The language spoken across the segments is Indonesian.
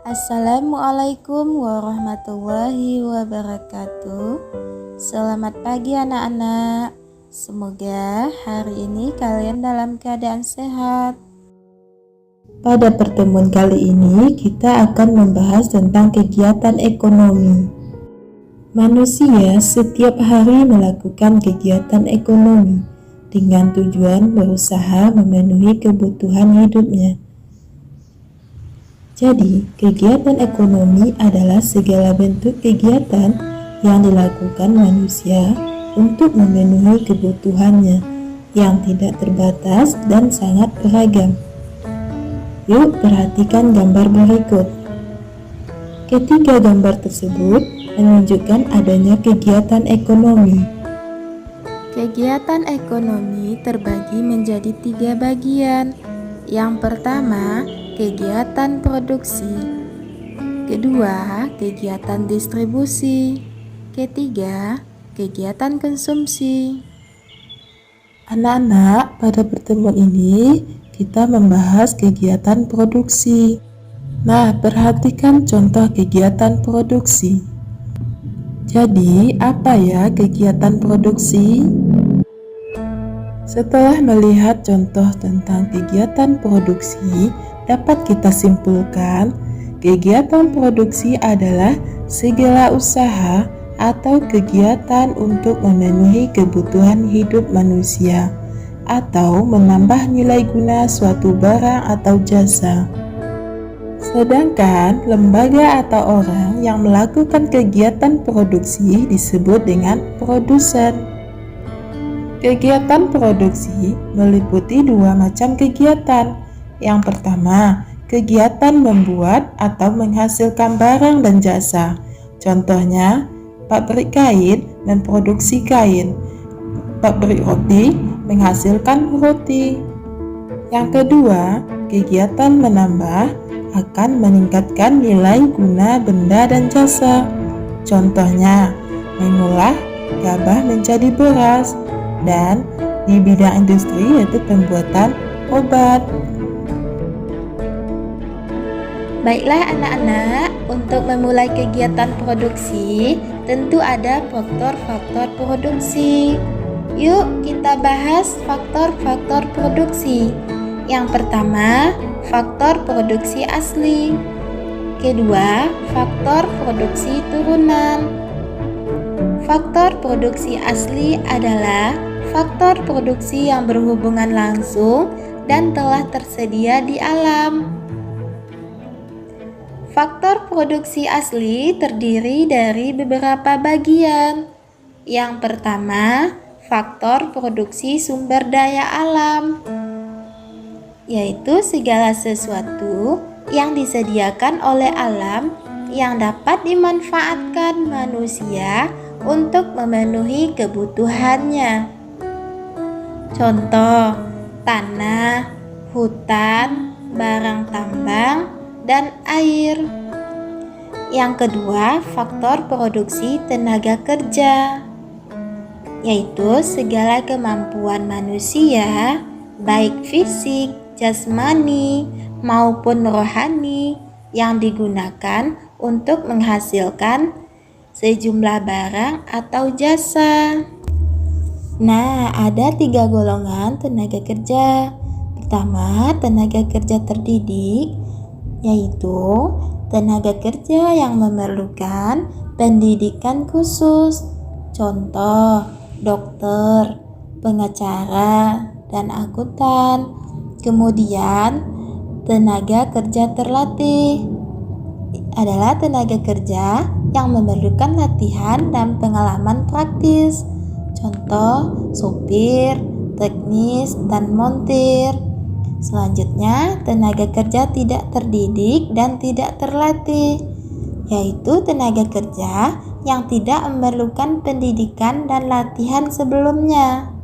Assalamualaikum warahmatullahi wabarakatuh. Selamat pagi anak-anak. Semoga hari ini kalian dalam keadaan sehat. Pada pertemuan kali ini kita akan membahas tentang kegiatan ekonomi. Manusia setiap hari melakukan kegiatan ekonomi dengan tujuan berusaha memenuhi kebutuhan hidupnya. Jadi, kegiatan ekonomi adalah segala bentuk kegiatan yang dilakukan manusia untuk memenuhi kebutuhannya yang tidak terbatas dan sangat beragam. Yuk, perhatikan gambar berikut. Ketiga gambar tersebut menunjukkan adanya kegiatan ekonomi. Kegiatan ekonomi terbagi menjadi 3 bagian. Yang pertama, kegiatan produksi. Kedua, kegiatan distribusi. Ketiga, kegiatan konsumsi. Anak-anak, pada pertemuan ini kita membahas kegiatan produksi. Nah, perhatikan contoh kegiatan produksi. Jadi, apa ya kegiatan produksi? Setelah melihat contoh tentang kegiatan produksi, dapat kita simpulkan, kegiatan produksi adalah segala usaha atau kegiatan untuk memenuhi kebutuhan hidup manusia atau menambah nilai guna suatu barang atau jasa. Sedangkan lembaga atau orang yang melakukan kegiatan produksi disebut dengan produsen. Kegiatan produksi meliputi 2 macam kegiatan. Yang pertama, kegiatan membuat atau menghasilkan barang dan jasa. Contohnya, pabrik kain memproduksi kain, pabrik roti menghasilkan roti. Yang kedua, kegiatan menambah akan meningkatkan nilai guna benda dan jasa. Contohnya, mengolah gabah menjadi beras, dan di bidang industri yaitu pembuatan obat. Baiklah anak-anak, untuk memulai kegiatan produksi tentu ada faktor-faktor produksi. Yuk kita bahas faktor-faktor produksi. Yang pertama, faktor produksi asli. Kedua, faktor produksi turunan. Faktor produksi asli adalah faktor produksi yang berhubungan langsung dan telah tersedia di alam. Faktor produksi asli terdiri dari beberapa bagian. Yang pertama, faktor produksi sumber daya alam, yaitu segala sesuatu yang disediakan oleh alam yang dapat dimanfaatkan manusia untuk memenuhi kebutuhannya. Contoh, tanah, hutan, barang tambang, dan air. Yang kedua, faktor produksi tenaga kerja, yaitu segala kemampuan manusia, baik fisik, jasmani, maupun rohani yang digunakan untuk menghasilkan sejumlah barang atau jasa. Nah, ada 3 golongan tenaga kerja. Pertama, tenaga kerja terdidik, yaitu tenaga kerja yang memerlukan pendidikan khusus. Contoh, dokter, pengacara, dan akuntan. Kemudian, tenaga kerja terlatih adalah tenaga kerja yang memerlukan latihan dan pengalaman praktis. Contoh, sopir, teknis, dan montir. Selanjutnya, tenaga kerja tidak terdidik dan tidak terlatih, yaitu tenaga kerja yang tidak memerlukan pendidikan dan latihan sebelumnya.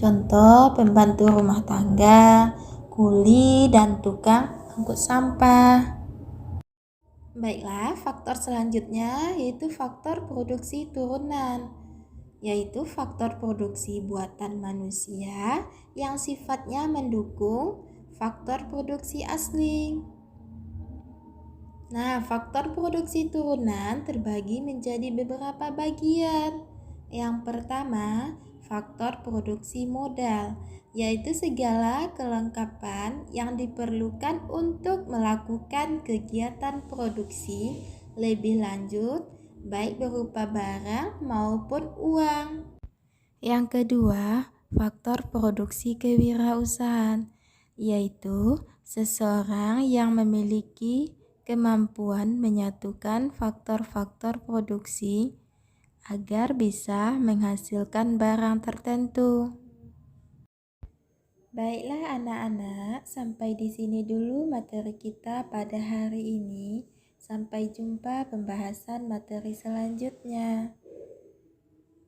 Contoh, pembantu rumah tangga, kuli, dan tukang angkut sampah. Baiklah, faktor selanjutnya yaitu faktor produksi turunan, yaitu faktor produksi buatan manusia yang sifatnya mendukung faktor produksi asli. Nah, faktor produksi turunan terbagi menjadi beberapa bagian. Yang pertama, faktor produksi modal, yaitu segala kelengkapan yang diperlukan untuk melakukan kegiatan produksi lebih lanjut, baik berupa barang maupun uang. Yang kedua, faktor produksi kewirausahaan, yaitu seseorang yang memiliki kemampuan menyatukan faktor-faktor produksi agar bisa menghasilkan barang tertentu. Baiklah anak-anak, sampai di sini dulu materi kita pada hari ini. Sampai jumpa pembahasan materi selanjutnya.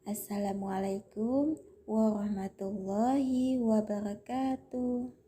Assalamualaikum warahmatullahi wabarakatuh.